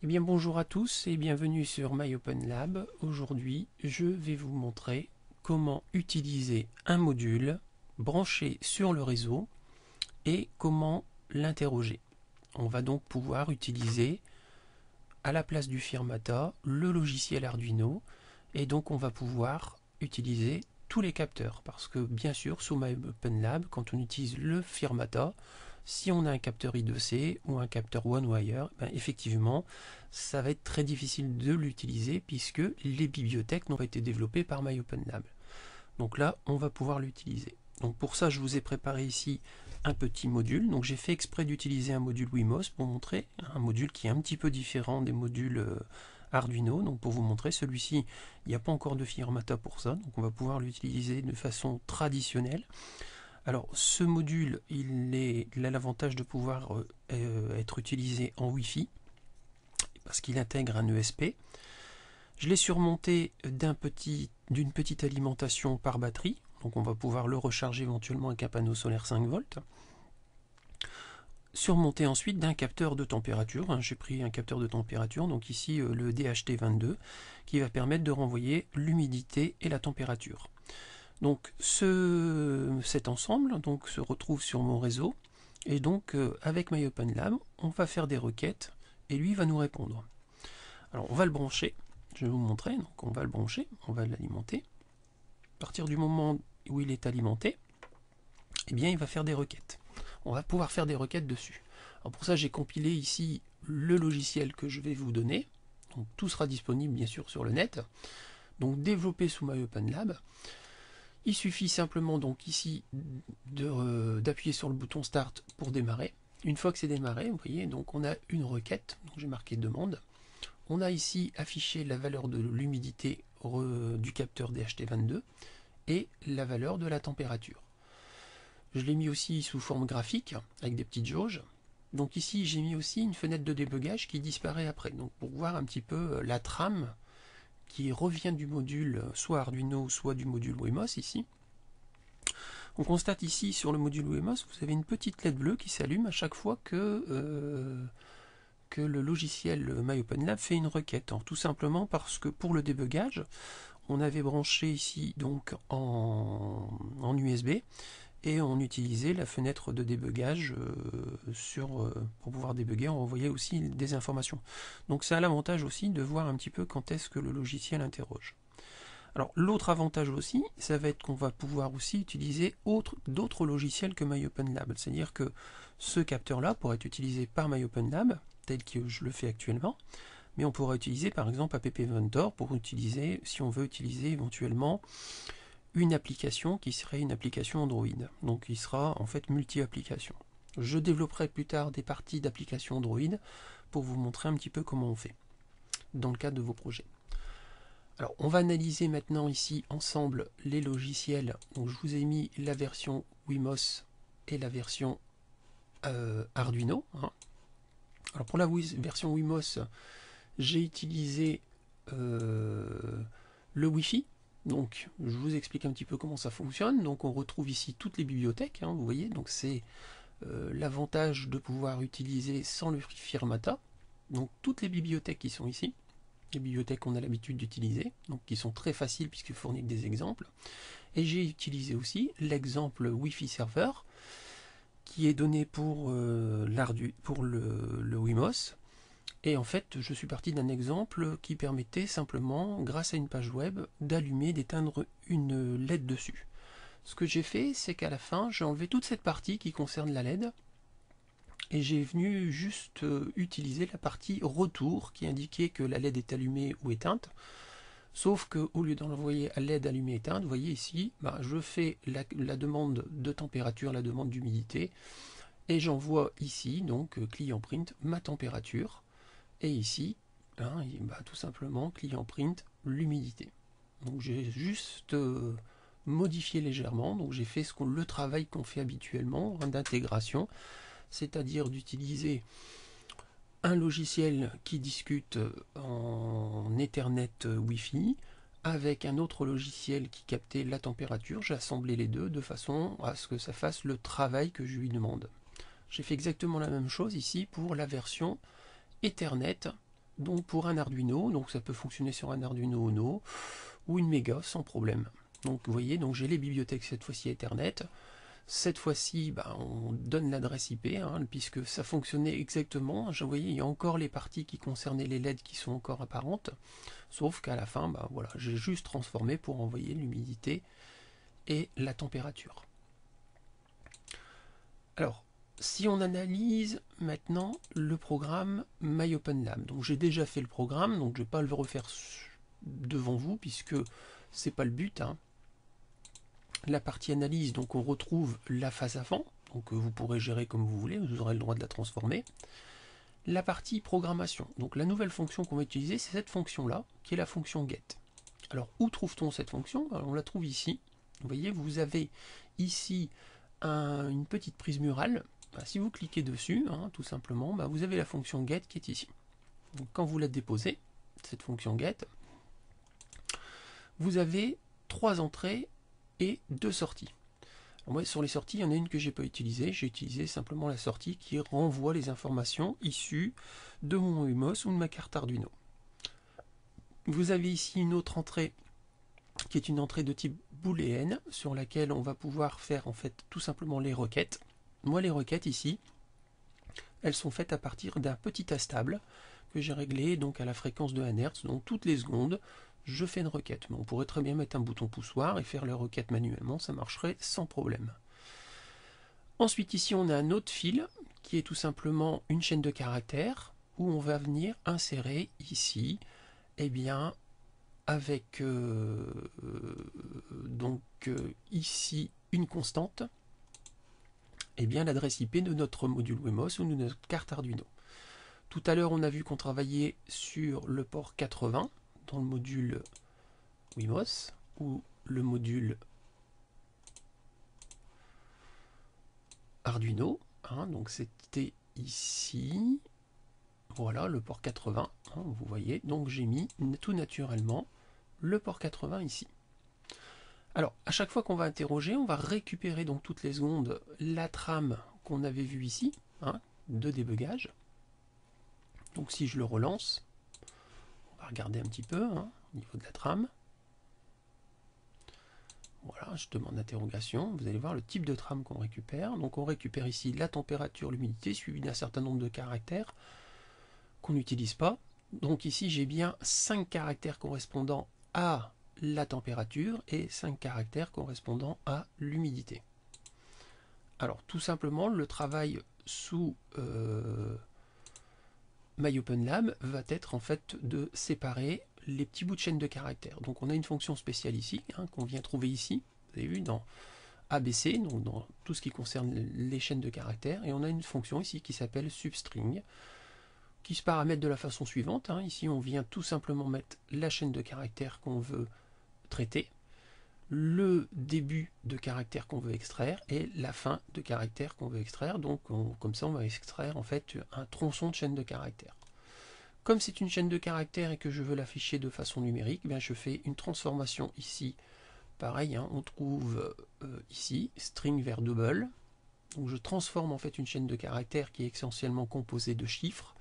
Eh bien bonjour à tous et bienvenue sur MyOpenLab. Aujourd'hui je vais vous montrer comment utiliser un module branché sur le réseau et comment l'interroger. On va donc pouvoir utiliser à la place du Firmata le logiciel Arduino et donc on va pouvoir utiliser tous les capteurs parce que bien sûr sous MyOpenLab quand on utilise le Firmata, si on a un capteur I2C ou un capteur OneWire, ben effectivement, ça va être très difficile de l'utiliser puisque les bibliothèques n'ont pas été développées par MyOpenLab. Donc là, on va pouvoir l'utiliser. Donc pour ça, je vous ai préparé ici un petit module. Donc j'ai fait exprès d'utiliser un module Wimos pour montrer un module qui est un petit peu différent des modules Arduino. Donc pour vous montrer, celui-ci, il n'y a pas encore de Firmata pour ça. Donc on va pouvoir l'utiliser de façon traditionnelle. Alors ce module, il a l'avantage de pouvoir être utilisé en Wi-Fi parce qu'il intègre un ESP. Je l'ai surmonté d'une petite alimentation par batterie, donc on va pouvoir le recharger éventuellement avec un panneau solaire 5 volts. Surmonté ensuite d'un capteur de température, j'ai pris un capteur de température, donc ici le DHT22, qui va permettre de renvoyer l'humidité et la température. Donc cet ensemble donc, se retrouve sur mon réseau et donc avec MyOpenLab on va faire des requêtes et lui va nous répondre. Alors on va le brancher, je vais vous montrer, donc on va le brancher, on va l'alimenter. À partir du moment où il est alimenté, eh bien il va faire des requêtes. On va pouvoir faire des requêtes dessus. Alors pour ça j'ai compilé ici le logiciel que je vais vous donner. Donc tout sera disponible bien sûr sur le net. Donc développé sous MyOpenLab. Il suffit simplement donc ici d'appuyer sur le bouton Start pour démarrer. Une fois que c'est démarré, vous voyez, donc on a une requête, donc j'ai marqué demande. On a ici affiché la valeur de l'humidité du capteur DHT22 et la valeur de la température. Je l'ai mis aussi sous forme graphique avec des petites jauges. Donc ici j'ai mis aussi une fenêtre de débugage qui disparaît après, donc pour voir un petit peu la trame qui revient du module soit Arduino soit du module Wemos ici. On constate ici sur le module Wemos, vous avez une petite LED bleue qui s'allume à chaque fois que le logiciel MyOpenLab fait une requête. Alors, tout simplement parce que pour le débugage, on avait branché ici donc en USB et on utilisait la fenêtre de débugage pour pouvoir débugger, on envoyait aussi des informations. Donc ça a l'avantage aussi de voir un petit peu quand est-ce que le logiciel interroge. Alors l'autre avantage aussi, ça va être qu'on va pouvoir aussi utiliser d'autres logiciels que MyOpenLab. C'est-à-dire que ce capteur-là pourrait être utilisé par MyOpenLab, tel que je le fais actuellement, mais on pourra utiliser par exemple App Inventor pour utiliser, si on veut utiliser éventuellement une application qui serait une application Android. Donc il sera en fait multi-application. Je développerai plus tard des parties d'applications Android pour vous montrer un petit peu comment on fait dans le cadre de vos projets. Alors on va analyser maintenant ici ensemble les logiciels. Donc je vous ai mis la version Wimos et la version Arduino. Alors pour la version Wimos, j'ai utilisé le Wi-Fi. Donc je vous explique un petit peu comment ça fonctionne. Donc on retrouve ici toutes les bibliothèques, vous voyez, donc c'est l'avantage de pouvoir utiliser sans le Firmata. Donc toutes les bibliothèques qui sont ici, les bibliothèques qu'on a l'habitude d'utiliser, donc qui sont très faciles puisqu'ils fournissent des exemples. Et j'ai utilisé aussi l'exemple Wi-Fi Server qui est donné pour le Wimos. Et en fait, je suis parti d'un exemple qui permettait simplement, grâce à une page web, d'allumer, d'éteindre une LED dessus. Ce que j'ai fait, c'est qu'à la fin, j'ai enlevé toute cette partie qui concerne la LED et j'ai venu juste utiliser la partie retour qui indiquait que la LED est allumée ou éteinte. Sauf qu'au lieu d'envoyer à LED allumée éteinte, vous voyez ici, je fais la demande de température, la demande d'humidité, et j'envoie ici, donc client print, ma température. Et ici, tout simplement, client print, l'humidité. Donc j'ai juste modifié légèrement, donc j'ai fait le travail qu'on fait habituellement d'intégration, c'est-à-dire d'utiliser un logiciel qui discute en Ethernet Wi-Fi avec un autre logiciel qui captait la température. J'ai assemblé les deux de façon à ce que ça fasse le travail que je lui demande. J'ai fait exactement la même chose ici pour la version Ethernet donc pour un Arduino, donc ça peut fonctionner sur un Arduino Uno ou une Mega sans problème. Donc vous voyez, donc j'ai les bibliothèques cette fois-ci Ethernet. Cette fois-ci, on donne l'adresse IP, puisque ça fonctionnait exactement. Vous voyez, il y a encore les parties qui concernaient les LED qui sont encore apparentes, sauf qu'à la fin, voilà, j'ai juste transformé pour envoyer l'humidité et la température. Alors, si on analyse maintenant le programme MyOpenLab, donc j'ai déjà fait le programme, donc je ne vais pas le refaire devant vous, puisque c'est pas le but. La partie analyse, donc on retrouve la phase avant, donc vous pourrez gérer comme vous voulez, vous aurez le droit de la transformer. La partie programmation, donc la nouvelle fonction qu'on va utiliser, c'est cette fonction-là, qui est la fonction get. Alors où trouve-t-on cette fonction? On la trouve ici. Vous voyez, vous avez ici une petite prise murale. Si vous cliquez dessus, tout simplement, vous avez la fonction get qui est ici. Donc quand vous la déposez, cette fonction get, vous avez 3 entrées et 2 sorties. Alors moi, sur les sorties, il y en a une que j'ai pas utilisée. J'ai utilisé simplement la sortie qui renvoie les informations issues de mon Wimos ou de ma carte Arduino. Vous avez ici une autre entrée qui est une entrée de type booléenne sur laquelle on va pouvoir faire en fait tout simplement les requêtes. Moi, les requêtes ici, elles sont faites à partir d'un petit astable que j'ai réglé donc à la fréquence de 1 Hz. Donc toutes les secondes, je fais une requête. Mais on pourrait très bien mettre un bouton poussoir et faire la requête manuellement, ça marcherait sans problème. Ensuite ici on a un autre fil qui est tout simplement une chaîne de caractères où on va venir insérer ici avec ici une constante l'adresse IP de notre module Wimos ou de notre carte Arduino. Tout à l'heure on a vu qu'on travaillait sur le port 80 dans le module Wimos ou le module Arduino, donc c'était ici, voilà le port 80, vous voyez, donc j'ai mis tout naturellement le port 80 ici. Alors à chaque fois qu'on va interroger, on va récupérer donc toutes les secondes la trame qu'on avait vue ici, de débugage. Donc si je le relance, on va regarder un petit peu au niveau de la trame. Voilà, je demande interrogation, vous allez voir le type de trame qu'on récupère. Donc on récupère ici la température, l'humidité, suivi d'un certain nombre de caractères qu'on n'utilise pas. Donc ici j'ai bien 5 caractères correspondant à la température et 5 caractères correspondant à l'humidité. Alors tout simplement le travail sous MyOpenLab va être en fait de séparer les petits bouts de chaîne de caractères. Donc on a une fonction spéciale ici, qu'on vient trouver ici, vous avez vu dans ABC, donc dans tout ce qui concerne les chaînes de caractères, et on a une fonction ici qui s'appelle substring, qui se paramètre de la façon suivante. Ici on vient tout simplement mettre la chaîne de caractères qu'on veut traiter, le début de caractère qu'on veut extraire et la fin de caractère qu'on veut extraire. Donc comme ça on va extraire en fait un tronçon de chaîne de caractères. Comme c'est une chaîne de caractères et que je veux l'afficher de façon numérique, je fais une transformation ici. Pareil, on trouve ici string vers double. Donc je transforme en fait une chaîne de caractères qui est essentiellement composée de chiffres,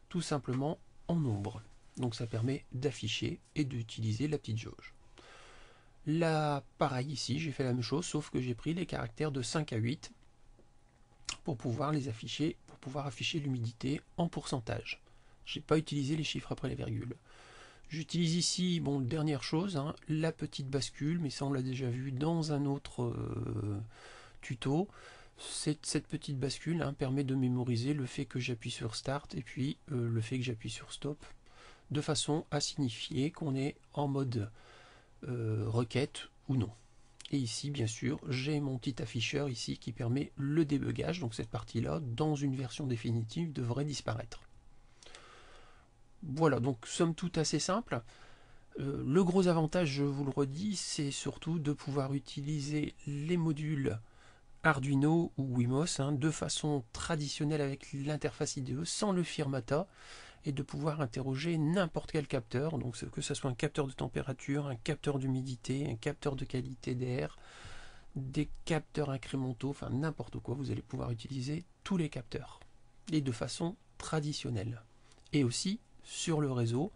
tout simplement en nombres. Donc ça permet d'afficher et d'utiliser la petite jauge. Là, pareil ici, j'ai fait la même chose, sauf que j'ai pris les caractères de 5 à 8 pour pouvoir les afficher, pour pouvoir afficher l'humidité en pourcentage. Je n'ai pas utilisé les chiffres après les virgules. J'utilise ici, dernière chose, la petite bascule, mais ça on l'a déjà vu dans un autre tuto. Cette petite bascule permet de mémoriser le fait que j'appuie sur Start et puis le fait que j'appuie sur Stop, de façon à signifier qu'on est en mode requête ou non. Et ici, bien sûr, j'ai mon petit afficheur ici qui permet le débugage, donc cette partie-là, dans une version définitive, devrait disparaître. Voilà, donc somme toute assez simple. Le gros avantage, je vous le redis, c'est surtout de pouvoir utiliser les modules Arduino ou Wimos de façon traditionnelle avec l'interface IDE sans le firmata et de pouvoir interroger n'importe quel capteur, donc que ce soit un capteur de température, un capteur d'humidité, un capteur de qualité d'air, des capteurs incrémentaux, enfin n'importe quoi, vous allez pouvoir utiliser tous les capteurs et de façon traditionnelle et aussi sur le réseau,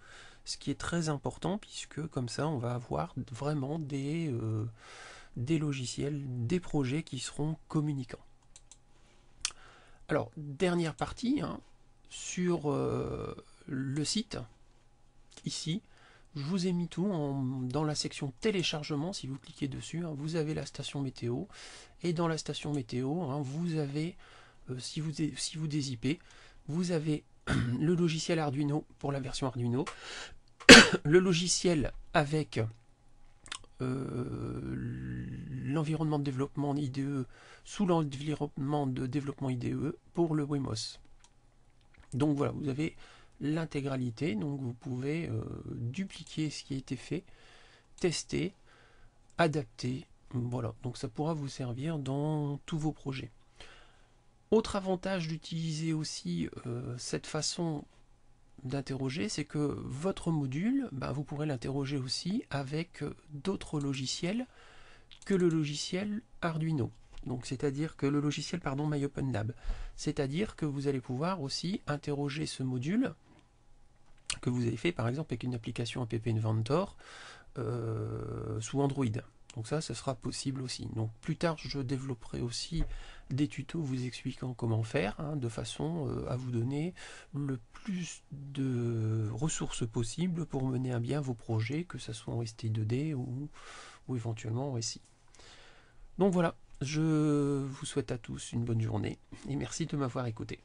ce qui est très important puisque comme ça on va avoir vraiment des logiciels, des projets qui seront communicants. Alors, dernière partie, hein, sur le site, ici, je vous ai mis tout dans la section téléchargement. Si vous cliquez dessus, hein, vous avez la station météo, et dans la station météo, hein, vous avez, si vous dézippez, vous avez le logiciel Arduino pour la version Arduino, le logiciel avec l'environnement de développement IDE sous l'environnement de développement IDE pour le Wemos. Donc voilà, vous avez l'intégralité, donc vous pouvez dupliquer ce qui a été fait, tester, adapter, voilà, donc ça pourra vous servir dans tous vos projets. Autre avantage d'utiliser aussi cette façon d'interroger, c'est que votre module, vous pourrez l'interroger aussi avec d'autres logiciels que le logiciel Arduino. Donc c'est-à-dire que le logiciel, MyOpenLab. C'est-à-dire que vous allez pouvoir aussi interroger ce module que vous avez fait par exemple avec une application App Inventor sous Android. Donc ça sera possible aussi. Donc plus tard, je développerai aussi des tutos vous expliquant comment faire, hein, de façon à vous donner le plus de ressources possibles pour mener à bien vos projets, que ce soit en STI2D ou éventuellement en SI. Donc voilà, je vous souhaite à tous une bonne journée et merci de m'avoir écouté.